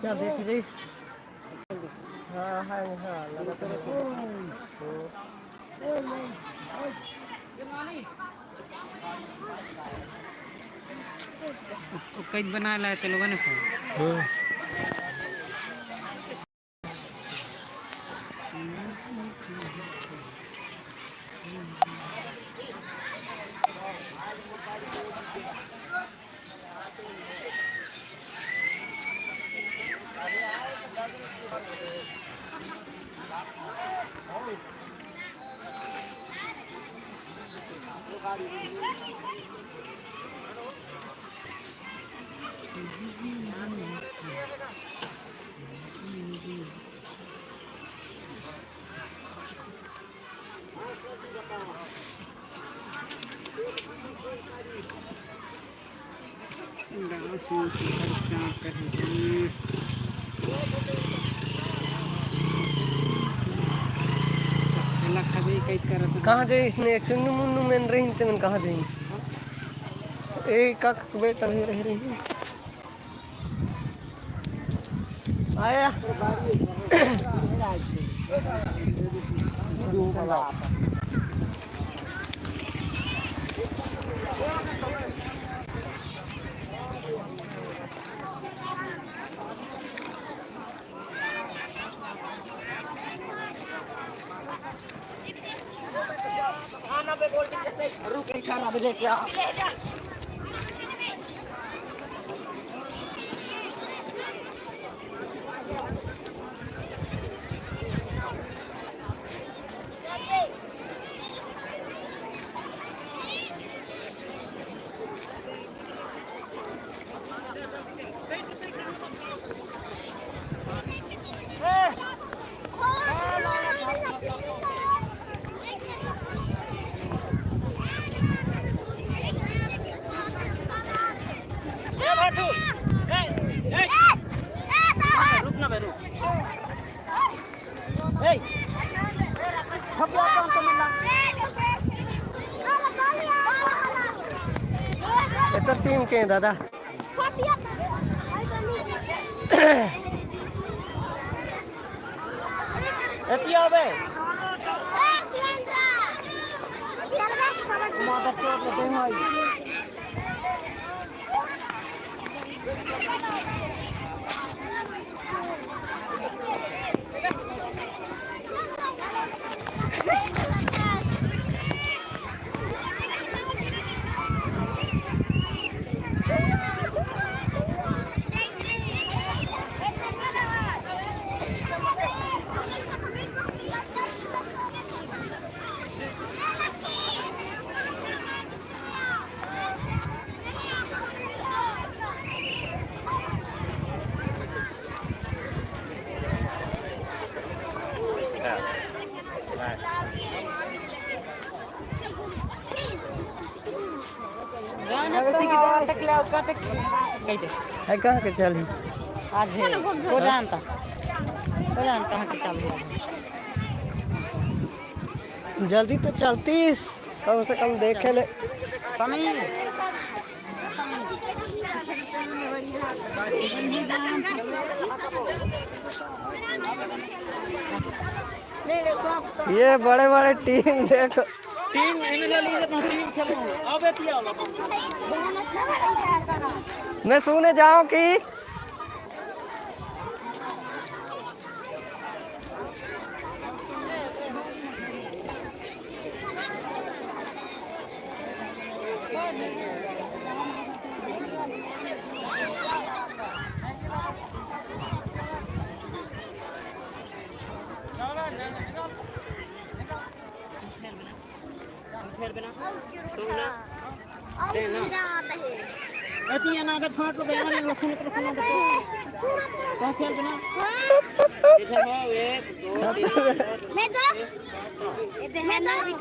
क्या देख रही? हाँ हाँ हाँ लगा तो कई बना लाए थे लोगों ने कहाँ जाए इसने चुन्नू मुन्नू में रही थे मैं कहाँ जाए एक का बेटा भी रह रही आया रुक खाना भी लेके आ तो टीम के दादा है कहाँ के चली आज वो जानता कहाँ के चल जल्दी तो चलतीस कम से कम देखे ले समय ये बड़े बड़े टीम देखो टीम टीम खेलो अबे तिया मैं सुने जाऊं कि अतिया ना अगर फाट को बेमान में सुन तो सुना दो क्या खेल बना इधर है 1 2 3 मैं दो इधर है ना मैं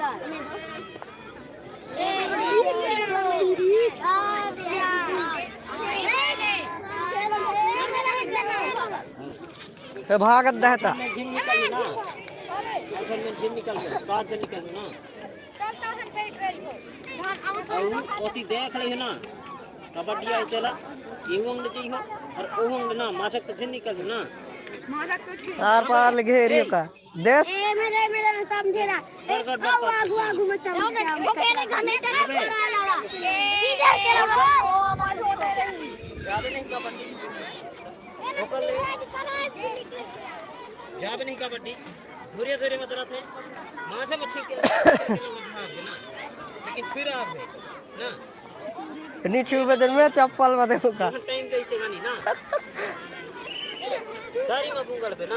दो भागत दहता जिन निकल ना अगर में जिन निकल गया साथ से निकल ना ओती देख रही है ना कबड्डी आई चला ये होंग जी हो और ओ होंग ना माछक तो जिन निकल ना आर पार घेरियो का देश ए मेरे समझे ना आगू आगू में चल वो पहले घने का सारा लड़ा इधर के लड़ा याद नहीं कबड्डी ओकर ले याद नहीं कबड्डी धीरे धीरे मत रहते माछा मच्छी के ना लेकिन फिर आप ना नीचे बदल में चप्पल बदल का टाइम देते गानी ना दारी में गुंगल पे ना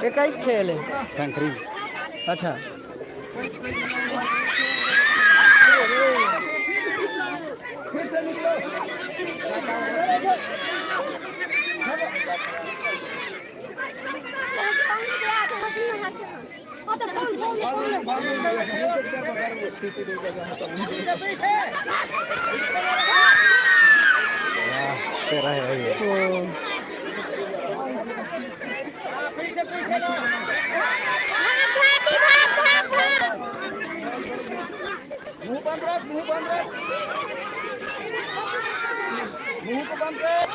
एक ही खेल है शंकरी अच्छा तेरा है ये मुंह बंद रख मुंह को बंद रख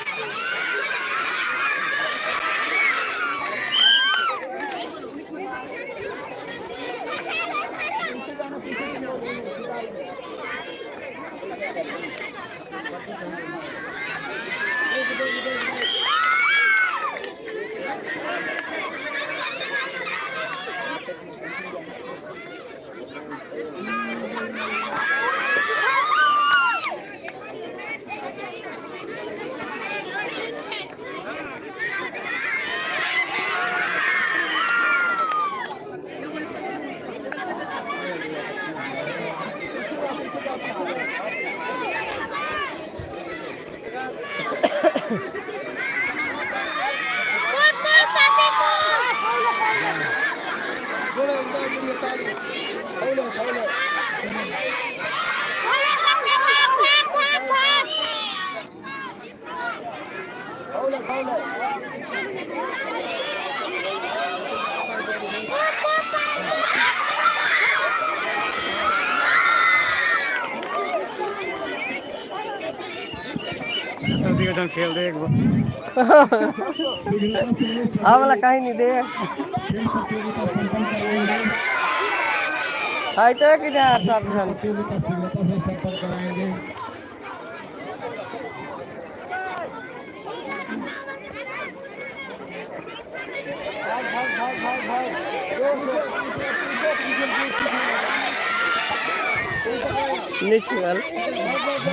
जल्दी का खेल दे एक बार। हाँ वाला कहीं नहीं दे हाय तो किधर सब जन निश्चित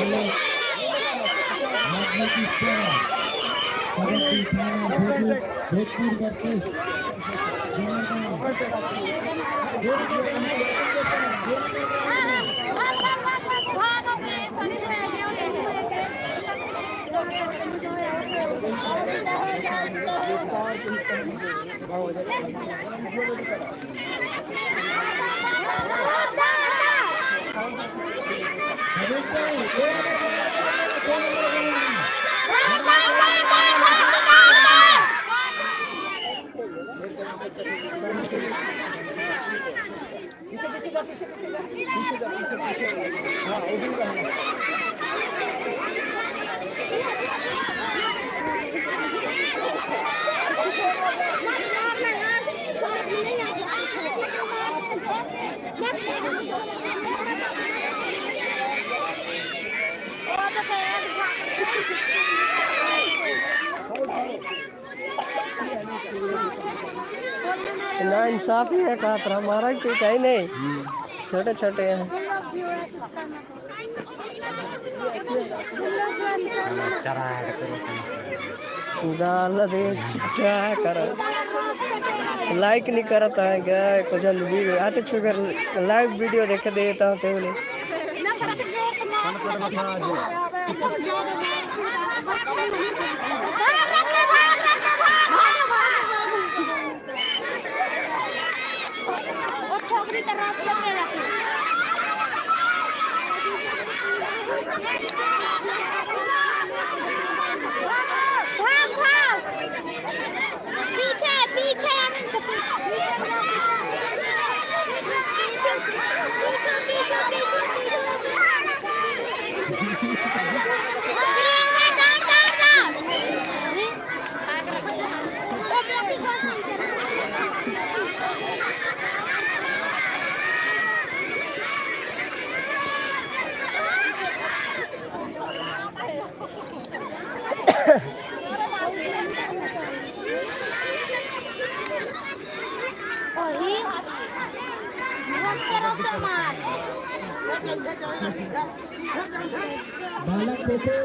ना इंसाफ ही है कहा तरह हमारा कोई कहीं नहीं छोटे छोटे हैं डाल दे क्या कर लाइक नहीं करता है क्या कुछ वीडियो आते फिर लाइव वीडियो देख देता हूँ तेरे छोकरी का रास्ता पे रखी भाग भाग पीछे पीछे बालक बेटे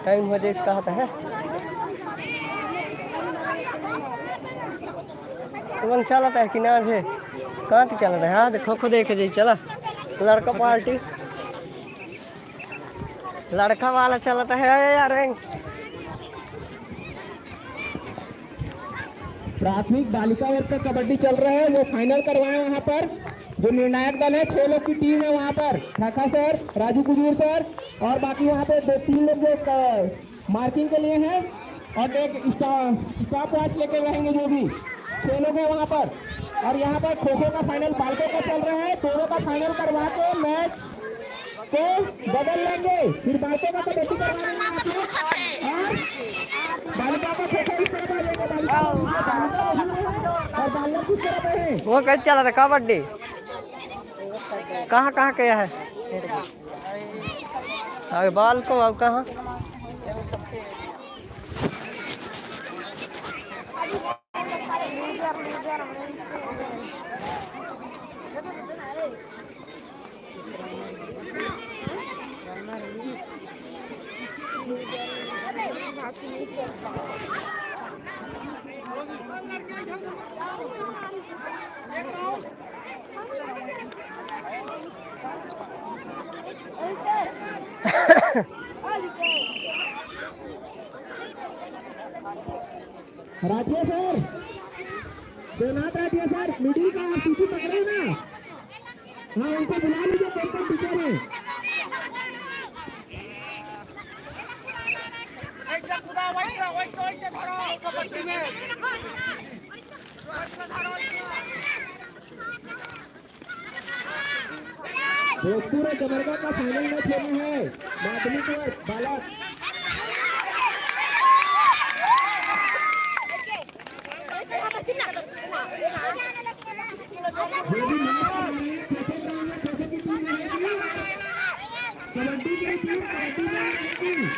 टाइम हो जाए इसका होता है तुम चलता है कि ना से कहाँ तक चलता है हाँ देखो खुद देख जी चला लड़का पार्टी लड़का वाला चलता है यार प्राथमिक बालिका वर्ग का कबड्डी चल रहा है वो फाइनल करवाए वहाँ पर जो निर्णायक दल है 6 लोग की टीम है वहाँ पर ठाका सर राजू कुजूर सर और बाकी वहाँ पे 2-3 लोग जो मार्किंग के लिए हैं और एक स्टॉप वॉच लेके रहेंगे जो भी 6 लोग हैं वहाँ पर और यहाँ पर खो खो का फाइनल बालकों का चल रहा है दोनों का फाइनल करवा के मैच को बदल लेंगे फिर बालकों का कबड्डी करवाएंगे और बालिका का खो खो इस तरफ आ और बालक किस तरफ है वो कैसे चला था कबड्डी कहाँ कहाँ गया है अरे बाल को अब कहाँ Rathia sir, Devnath Rathia sir, middle का आप सीधी पकड़े ना। हाँ, उनको बुला लीजिए, टेंपल टीचर है। भोजपुर और कमरगा का फाइनल मैच होना है, माध्यमिक और बालक। कबड्डी की टीम कबड्डी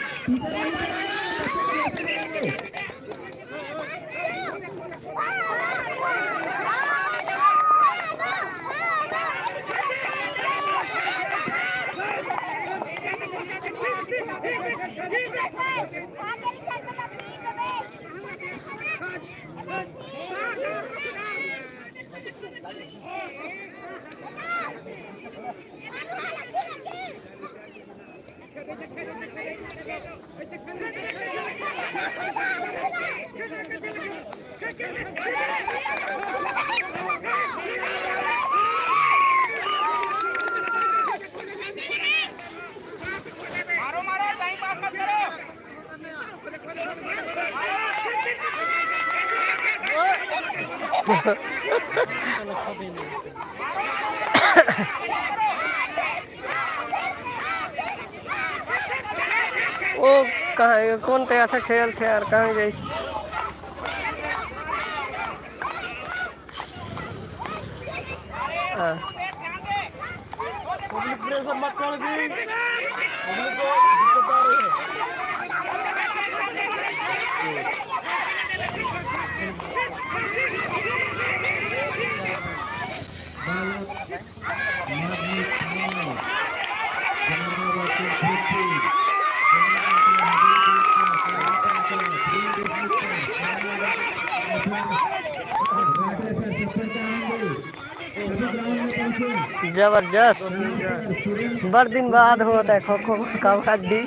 ओ कहाँ कौन थे अच्छा खेल थे यार कहाँ गए पब्लिक प्रेशर मत कर दी, पब्लिक को दिक्कत आ रही है। जबरदस्त बड़ दिन बाद होता है खो खो कबड्डी।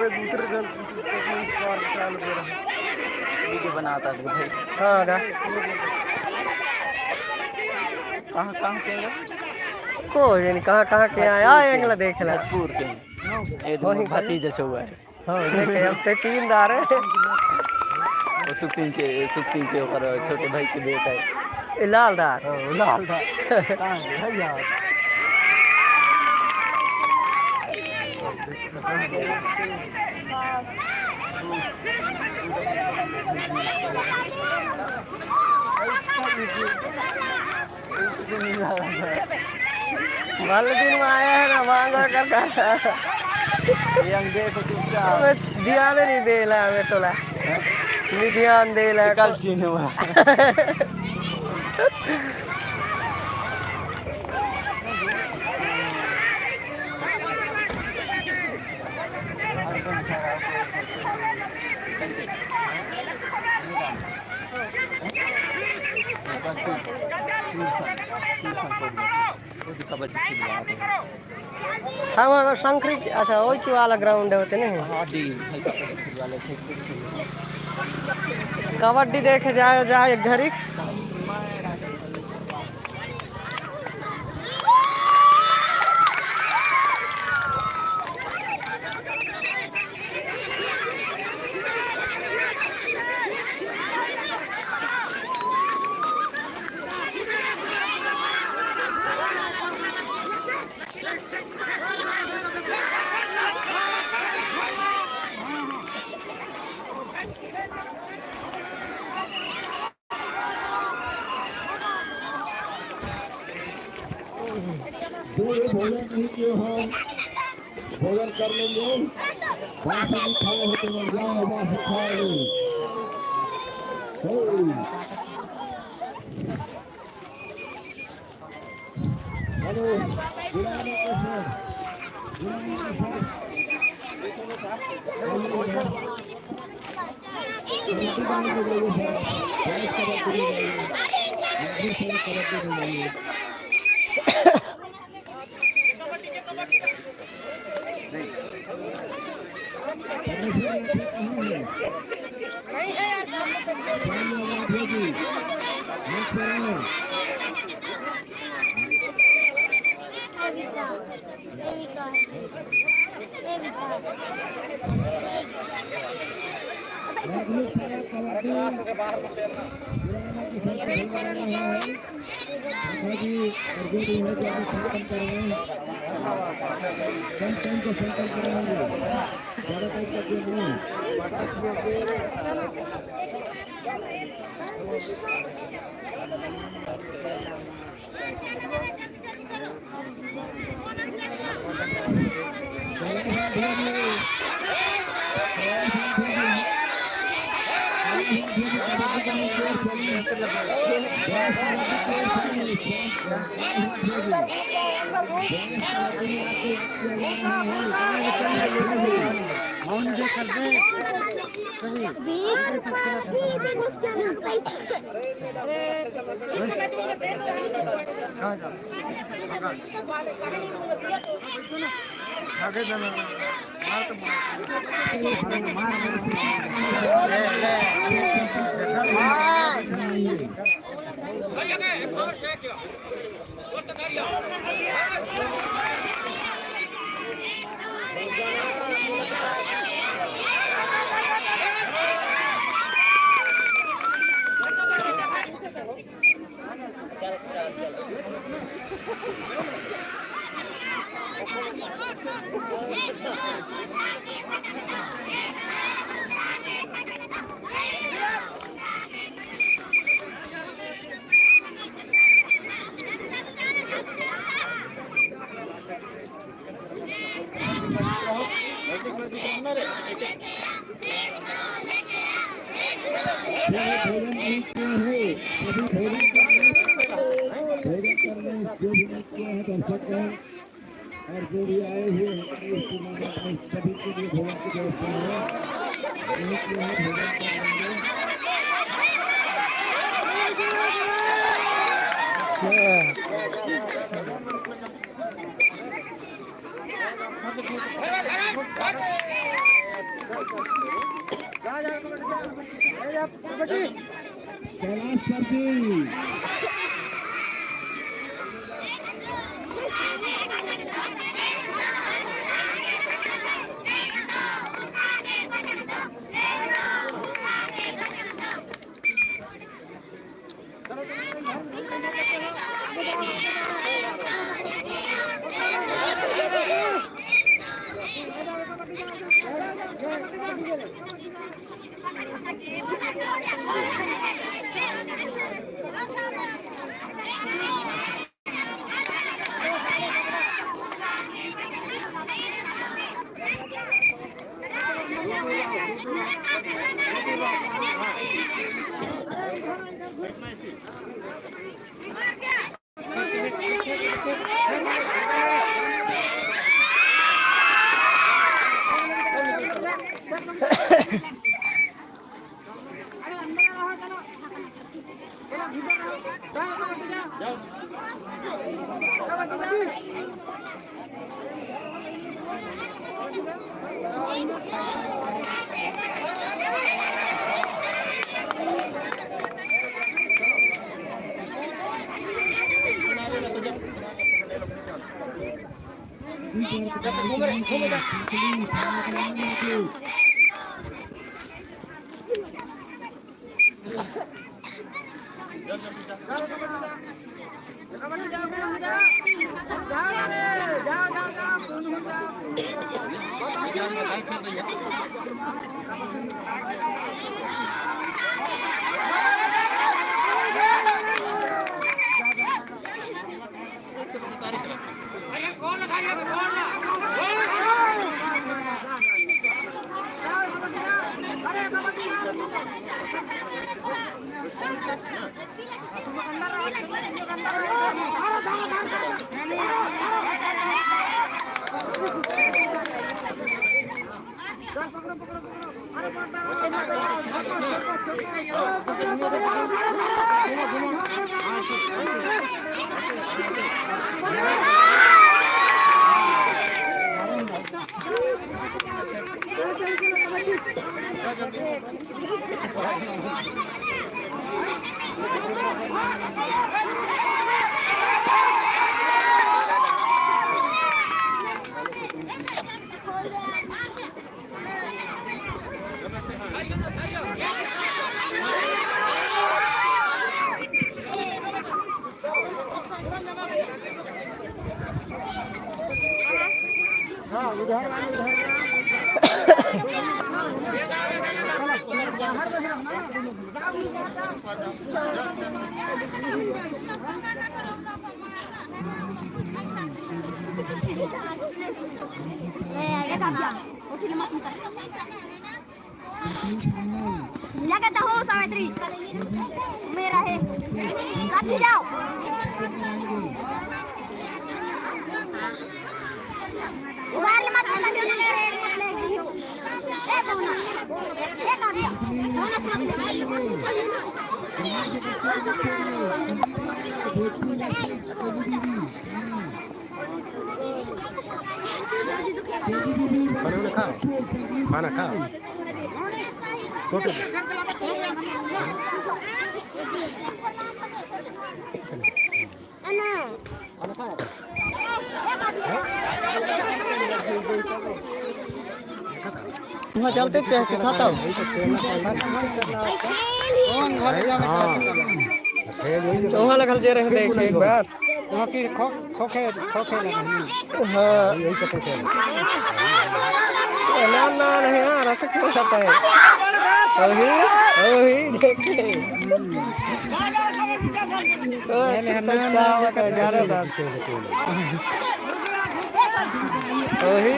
दूसरे दल वीडियो बनाता है भाई। हाँ गा कहाँ कहाँ के को यानी कहाँ कहाँ के आया एंगला देख ला भोजपुर के ये तो भतीजा हुआ है। हाँ देखे अब ते तीन दार है वो सुखसिंह के ऊपर छोटे भाई के बेटा है लालदार लालदार कहाँ है यार भले दिन में आया है ना मांगा करता यंग देखो चुपचाप ध्यान नहीं दे ला वे तोला नहीं ध्यान दे ला कल चीन हुआ हाँ शंकरी अच्छा वही वाला ग्राउंड है होते नहीं कबड्डी देखे जाए घरी जो ये भोजन नहीं किए हो भोजन कर लेंगे वहां से भी खाए हो तो मर जाओ वहां से खाओ हेलो बुलाने के सर और जो भी आए हुए हैं इस टूर्नामेंट में सभी के लिए भोजन की व्यवस्था है भोजन कैलाश सर जी लगाता हो सावित्री मेरा है साथी जाओ वाले मत बता दो ना रे ए बोना ए का दिया बोना खाना खा छोटे वहाँ चलते थे कि खाता तो वहाँ लगल जे रहे देख एक बार वहाँ की खोखे हाँ ना नहीं आ रहा था क्यों खाता है अभी देखिए जा रहा था वही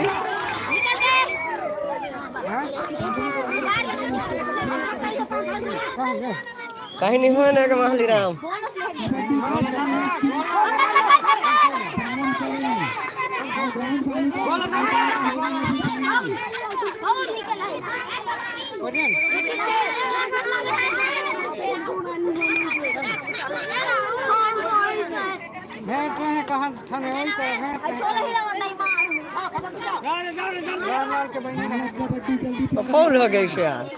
कहीं नहीं हुआ ना का महली राम कहाँ थाने फौल हो गई से यार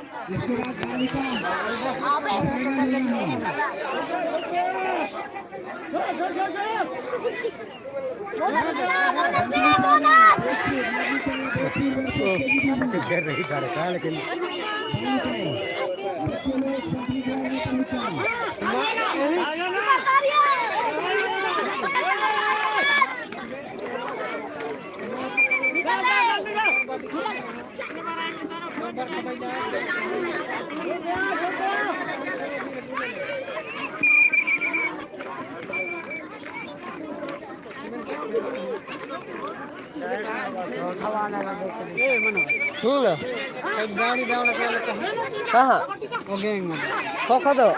कर रही था लेकिन कहाँ वो गैंग में खोखो दो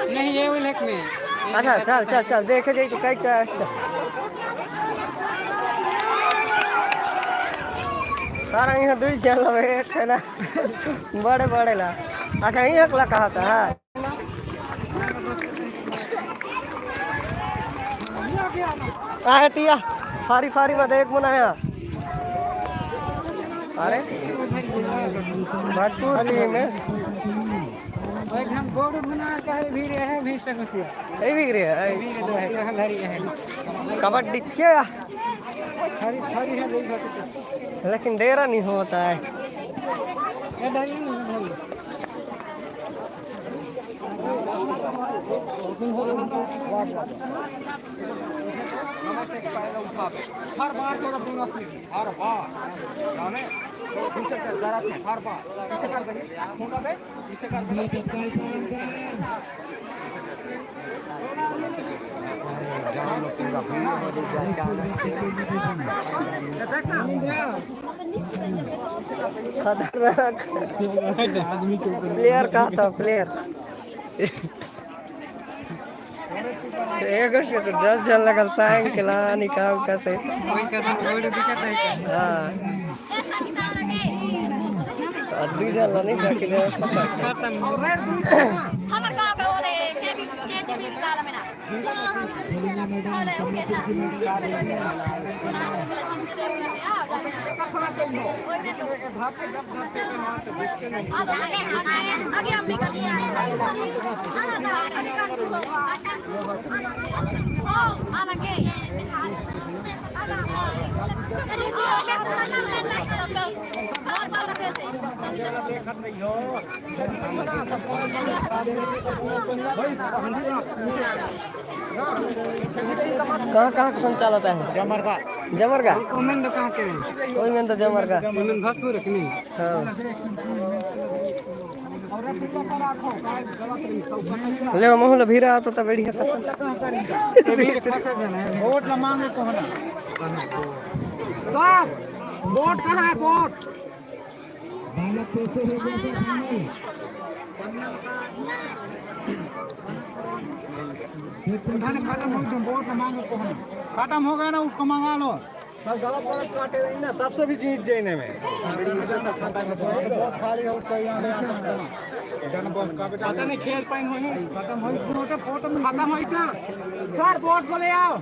नहीं ये उलट में अच्छा चल चल चल देखे जाए तो कैसा सारा यहाँ दुई चल एक है ना बड़े बड़े ला अच्छा यहाँ अगला कहा था आए तिया फारी फारी में देख बनाया अरे भोजपुर टीम है हम बोर्ड बना कहे भी रहे हैं भी सकसिया ये भी रहे है भी रहे हैं कहां धरी है कबड्डी क्या थारी थारी है नहीं सकते लेकिन डेरा नहीं होता है ये धरी नहीं हर बार तो बोनस मिली हर बार जाने पीछे जरा हर बार इसे कर देंगे मुंडा पे इसे कर देंगे खतरनाक प्लेयर कहा था प्लेयर एक से तो 10 जन लगल साइन के लानी काम कैसे हाँ अद्दी जन नहीं सकी दे हमार गांव का ओले केजीबी निकाला में ना ओले ओके आगे हम निकलिए आना के कहाँ कहाँ संचालित है जमर का कोई में तो जमर का हाँ ले मोहल्ला भीरा आता था बैठी वोट मांगे कौन साहब वोट कहाँ है वोट खत्म हो गया ना उसको मंगा लो सब गला पलट काटे ना तब से भी जीत जाने में बहुत खाली है उसको पता नहीं खेल पाइन हो खत्म हो फोटो में खत्म हो क्या सर वोट को ले आओ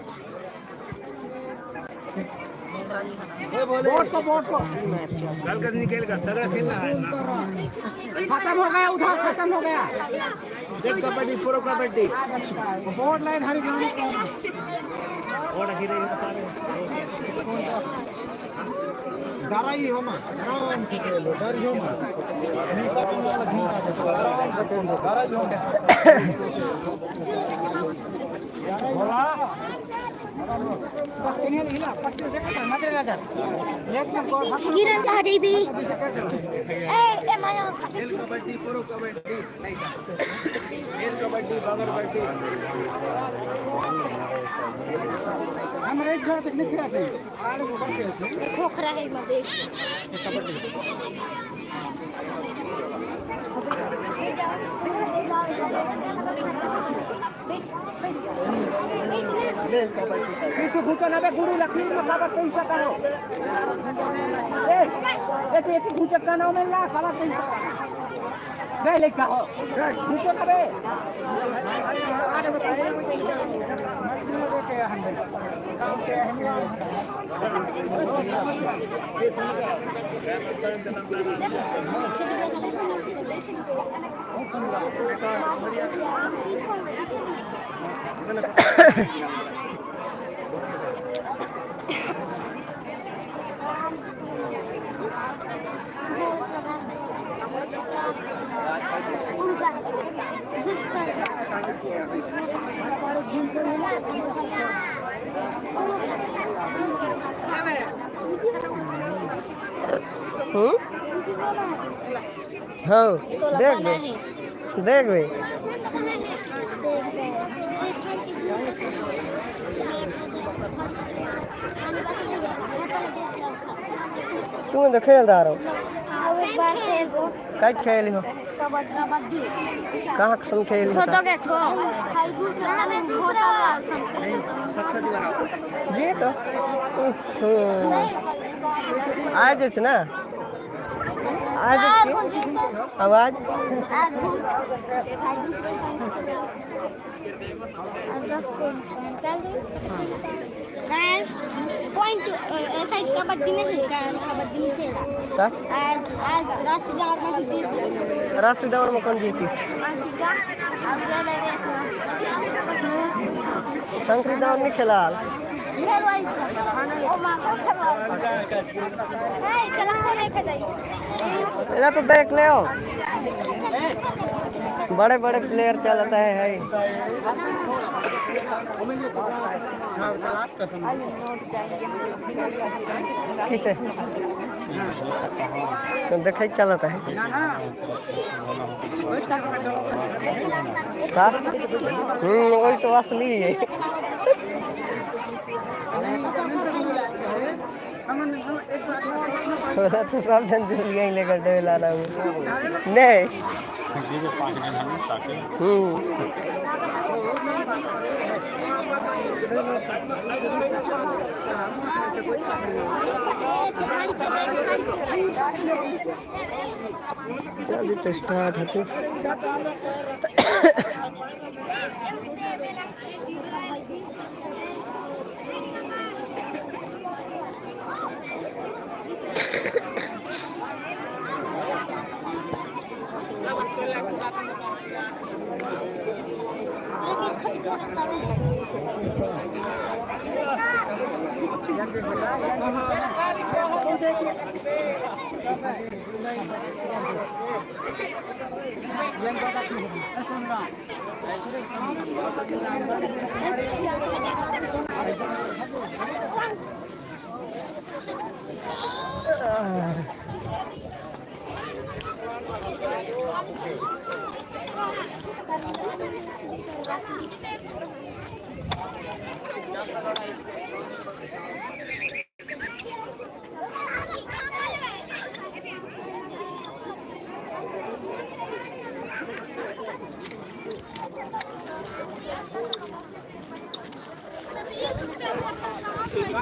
वोट को कल का निकल का तगड़ा खेलना है खत्म हो गया उधर खत्म हो गया देख कबड्डी प्रो कबड्डी वोट लाइन हरी गाड़ी वोट गिरे डराई हो ना आराम से खेलो डर हो ना आराम से खेलो डराई हो बोला किरण कहाँ जाइबी ए माया कबड्डी प्रो कबड्डी कबड्डी बगर कबड्डी हम एक घर तक नहीं आते खोखरा है मत देख पीछे घुसो ना बे गुरु लखी में बाबा पैसा करो ए एक घुस का नाम में ला साला पैसा बे ले का हो घुसो ना बे आगे बताइए हाँ देख भाई तुम तो खेलदार हो कट खेली हो कहाँ संग खेली हो जी तो आज ना आज आवाज पॉइंट ऐसा कबड्डी नहीं कबड्डी नहीं खेला आज राष्ट्रीय दौड़ में जीती राष्ट्रीय दौड़ में कौन जीती शंकरी दौड़ नहीं खेला तो देख ले बड़े बड़े प्लेयर चलता है किसे तो देख चलता है वही तो असली है तो सब जन यही लेकर डे ला रहा हूँ नहीं अभी तो स्टार्ट होते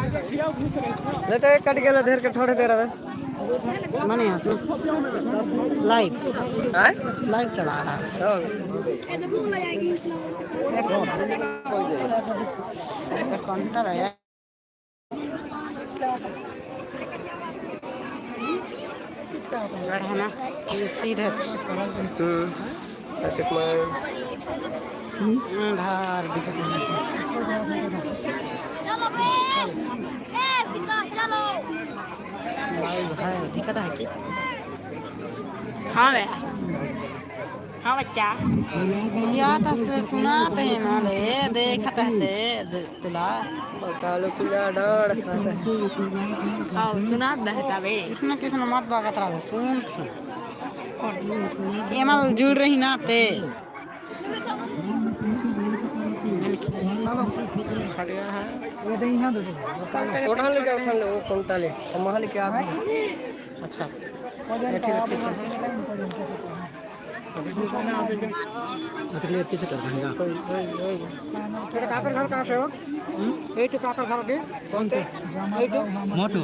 नहीं तो एक कट गया धेर के थोड़े देर में माने लाइव हाँ लाइव चला रहा है। काउंटर है ना सीधे धार दिखते हैं। लाइव है दिखता है कि हाँ भैया हाँ बच्चा या तस्ते सुनाते हैं माले देखते हैं तुला कालो कुला डाड़ खाता है हाँ सुना बहता बे इसमें किसने मत बागत रहा सुन ये माल जुड़ रही ना ते उठा ले वो कौनता ले महल के आप अच्छा काकर घर कहाँ से हो काकर घर के कौन से मोटू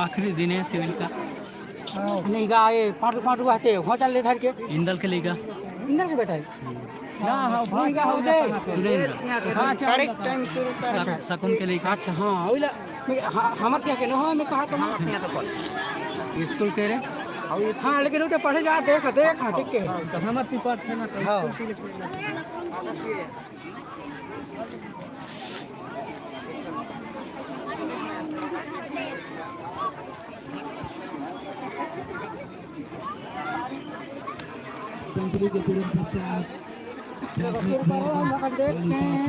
आखिरी दिन है सिविल का नहीं गा ये पाटू पाटू आते होटल ले धर के इंदल के लेगा इंदर के बेटा है ना हां भाई का हो दे सुरेंद्र हां तारीख टाइम शुरू कर शकुन के लेगा अच्छा हां ओइला हमर क्या के न हो मैं कहा तो स्कूल के रे हां लेकिन उठे पढ़े जा देख देख ठीक के हमर पेपर थे ना स्कूल के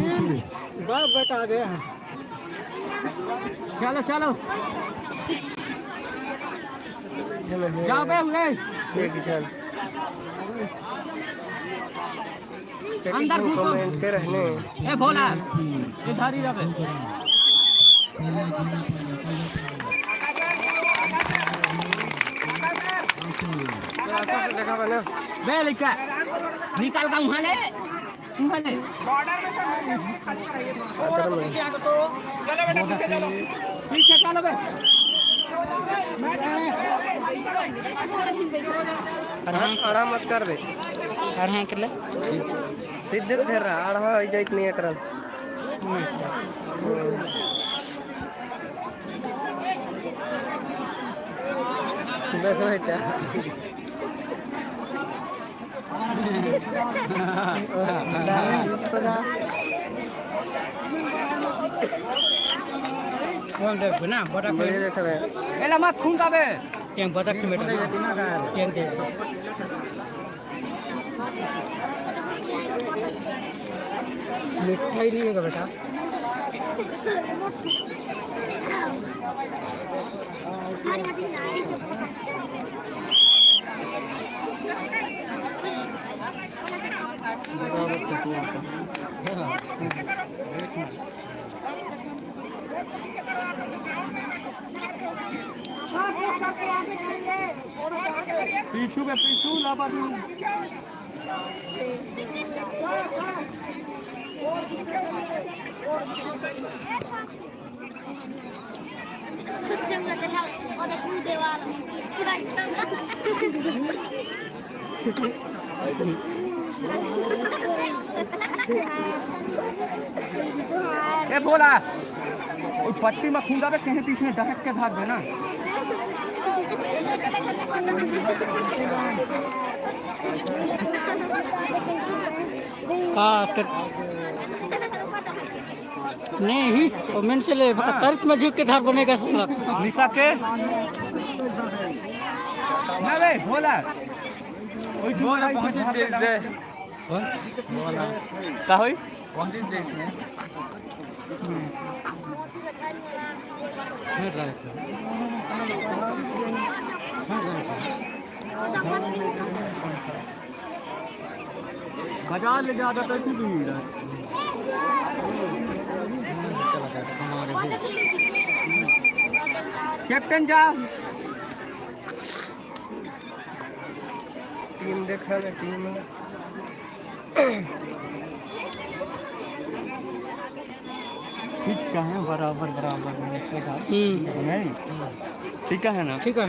बेटा आ गया चलो चलो जाओ बे उन्हें अंदर घुसो कमेंट के रहने ए भोला इधर ही रहे देखा ना बे लिखा निकाल का वहां ले बॉर्डर में तो चलो बेटा पीछे चलो पीछे चलो बे आड़ा मत कर बे अढ़ा कर ले सीधे धर रहा आड़ा हो जाइत नहीं करल देखो बेटा कौन देख ना बड़ा बढ़िया देखा बे एला मत खून का बे yang badak tu betul yang dia मिठाई नहीं होगा बेटा पीछू पे पीछू लापा ए बोला ओइ पट्टी में खूंदा पे कहीं पीछे डहक के भाग देना नहीं और मेन से ले कर्ज में झुक के धार बनेगा सब निशा के ना बे बोला ओइ बोला पहुंचे चीज दे का होई पहुंचे चीज में बाजार ले जाता तो की भीड़ है कैप्टन जा टीम देखा ना टीम ठीक है बराबर बराबर नहीं ठीक है ना ठीक है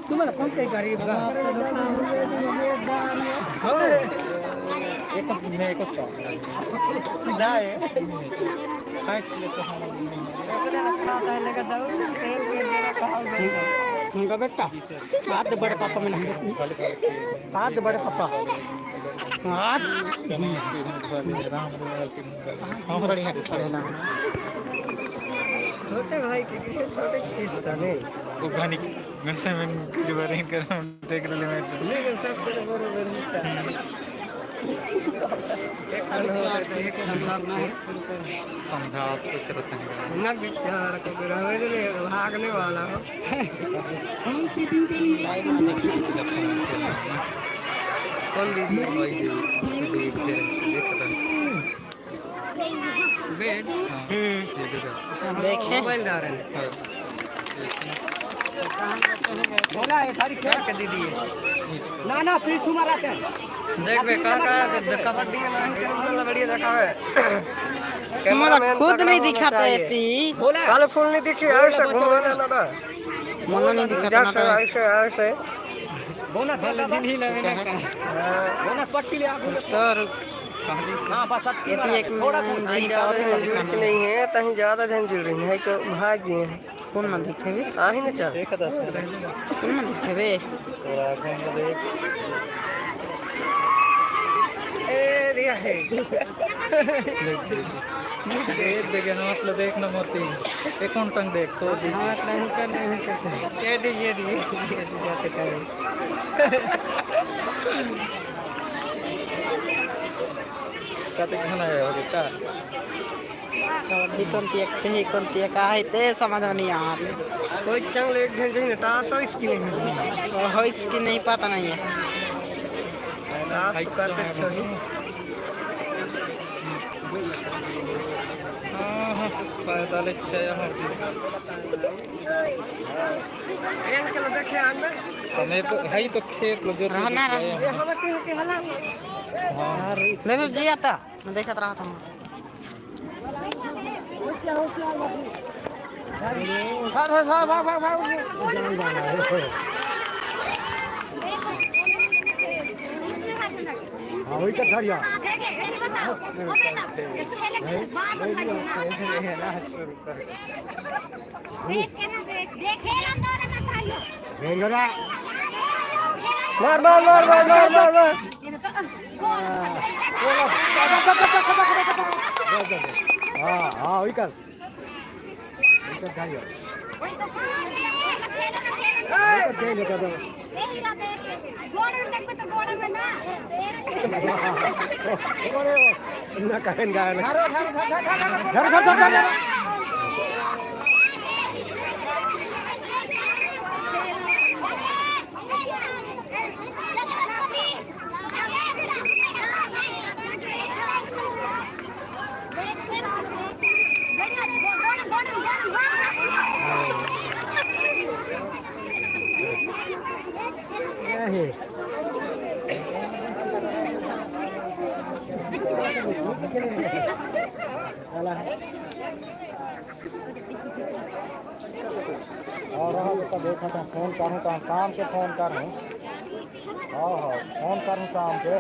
तुम्हाला कोणते गरीब बेटा साथ बड़े पापा में नहीं साथ बड़े पापा छोटे भाई के किसी छोटे चीज था नहीं लेकिन सब तेरे बरोबर होता है एक खंड होता है एक खंड सब नहीं समझा आपको करते हैं ना बेचारा को रहे नहीं भागने वाला हो कौन दीदी भाई देवी देखा था बेड देखे मोबाइल डाल रहे हैं बोला है सारी क्या कर दीदी ना ना पीछू माराते देख बे कहाँ कबड्डी में नहीं करने बढ़िया देखा है खुद नहीं दिखाते ती काले फूल नहीं दिखी ऐसे घूमने ना बा मन नहीं दिखाता ना ऐसे ऐसे बोनस नहीं लेने का बोनस पट्टी ले आगू तो हां बस एक थोड़ा नहीं जरूरत नहीं है तहीं ज्यादा झंझुल रही है तो भाग गए हैं कौन मन दिखते बे आ ही ना चल देखा था कौन मन दिखते बे ए दिया है देख ना मतलब देखना मोती एक टंग देख सो दी ये दी जाते करें कते खाना है और का कबड्डी कौन तिया का है ते समझ में नहीं आ रही कोई चंग ले एक झंझुल टास हो इसकी नहीं हो इसकी नहीं पता नहीं है टास तो करते छोड़ी पैदल चाहिए एक किलो देखे आने हमें तो है तो खेत लो जो रहना ये हमें के हला ले तो जी आता मैं देखत रहा था भाग हाँ वही तो धरिया मार मार मार मार मार मार मार हाँ हाँ वही कर धरिया ना कहें गाय ना घर घर घर और तो देखा था फोन करूँ तो शाम के फोन करूँ हाँ हाँ फोन करूँ शाम के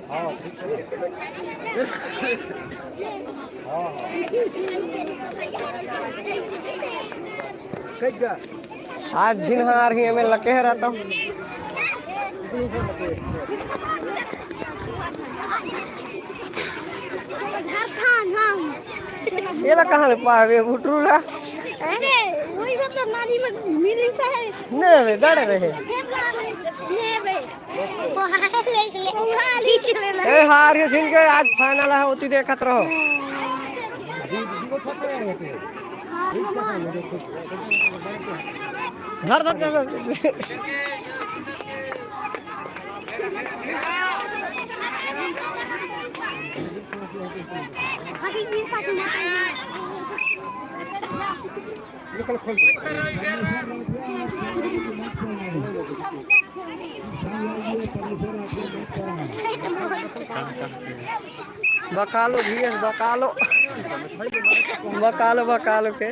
हाँ ठीक है हाँ हाँ आज झिनहार ही हमें लगे रहता हूँ ये ना कहाँ पावे उठरूला वही मतलब नाली में मिली सा है नहीं वे गड़े रहे ए हार ये सिन के आज फाइनल है उती देखत रहो धर धर धर निकल खोल बकालो भीएस बकालो बकालो बकालो के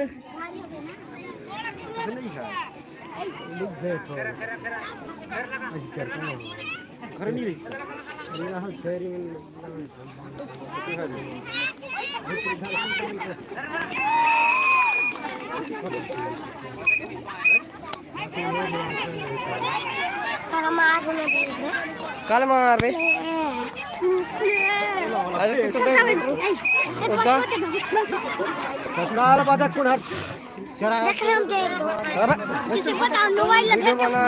घर नहीं रही कल मार बे अरे तू तो उदा कतराल बाजा कौन है चरा देख हम के किसी को तो मोबाइल लगा बना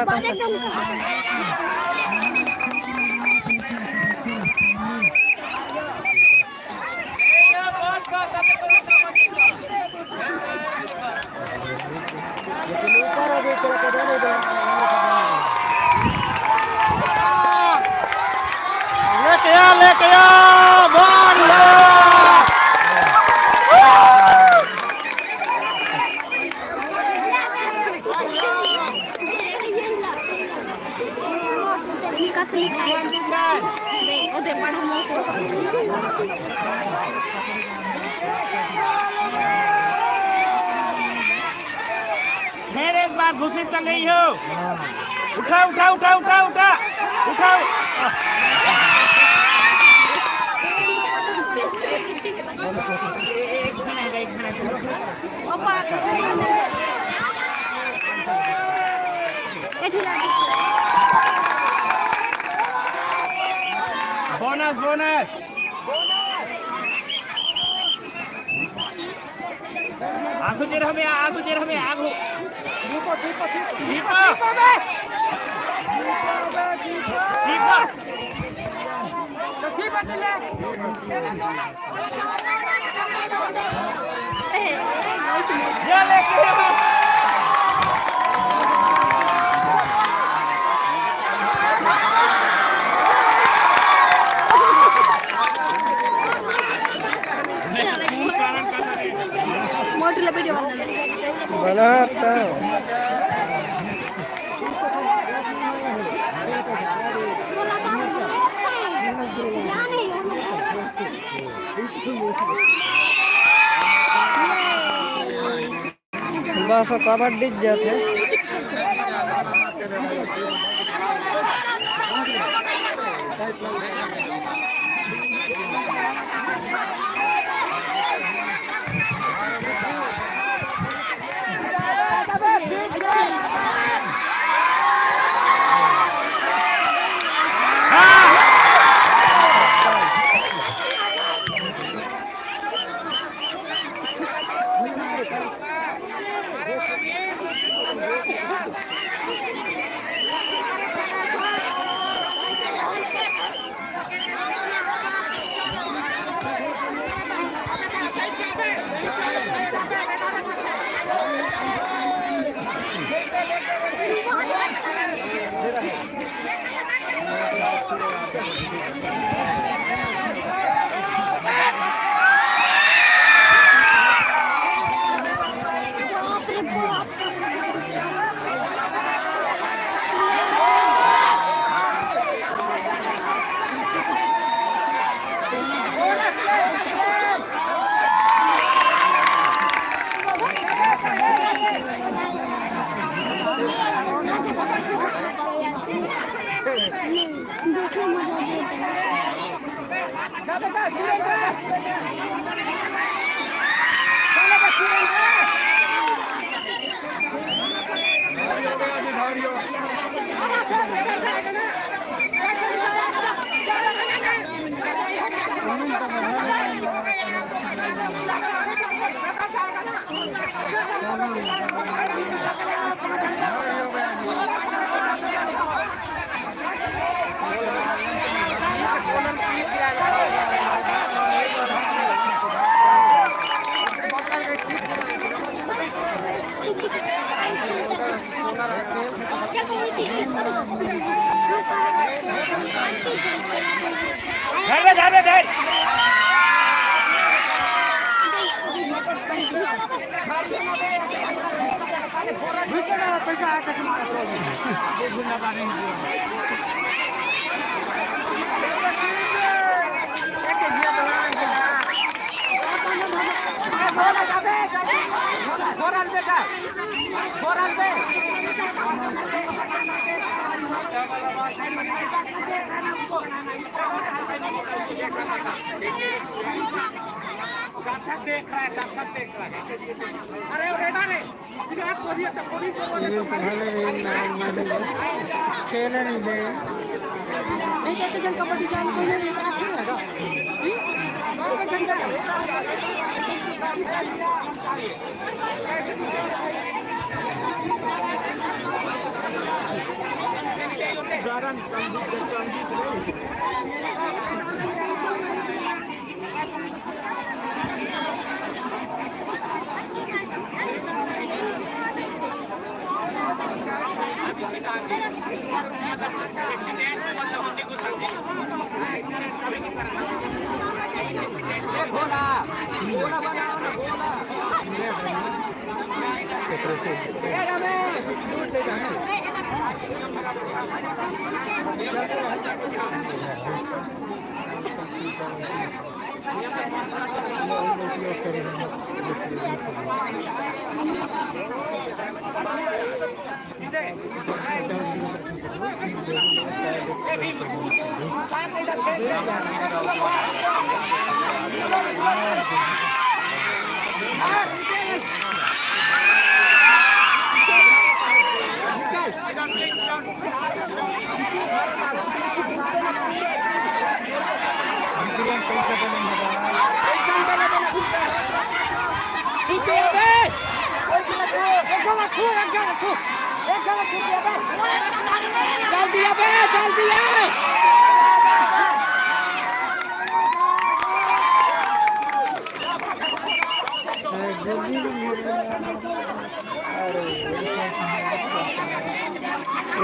लेके आ बाल फिर एक बार घुसी तो नहीं हो उठा उठा उठा उठा उठा उठाओ बोनस बोनस आगू दे रहे आगू दे रहे आगू दीपा ये लेके मोटर वीडियो बनाता बस कबड्डी जाते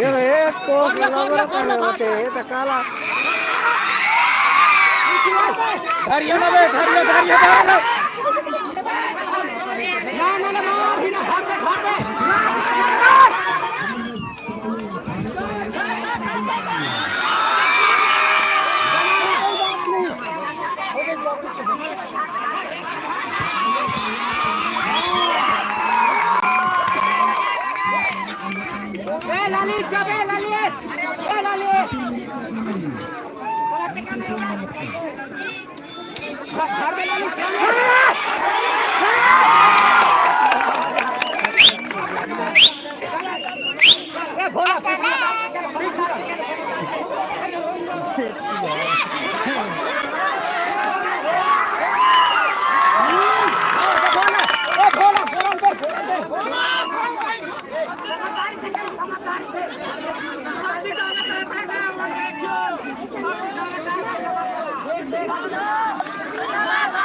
एक कोस लंबा पड़े होते ये तो काला धरियो ना बे धरियो धरियो धरियो Come on.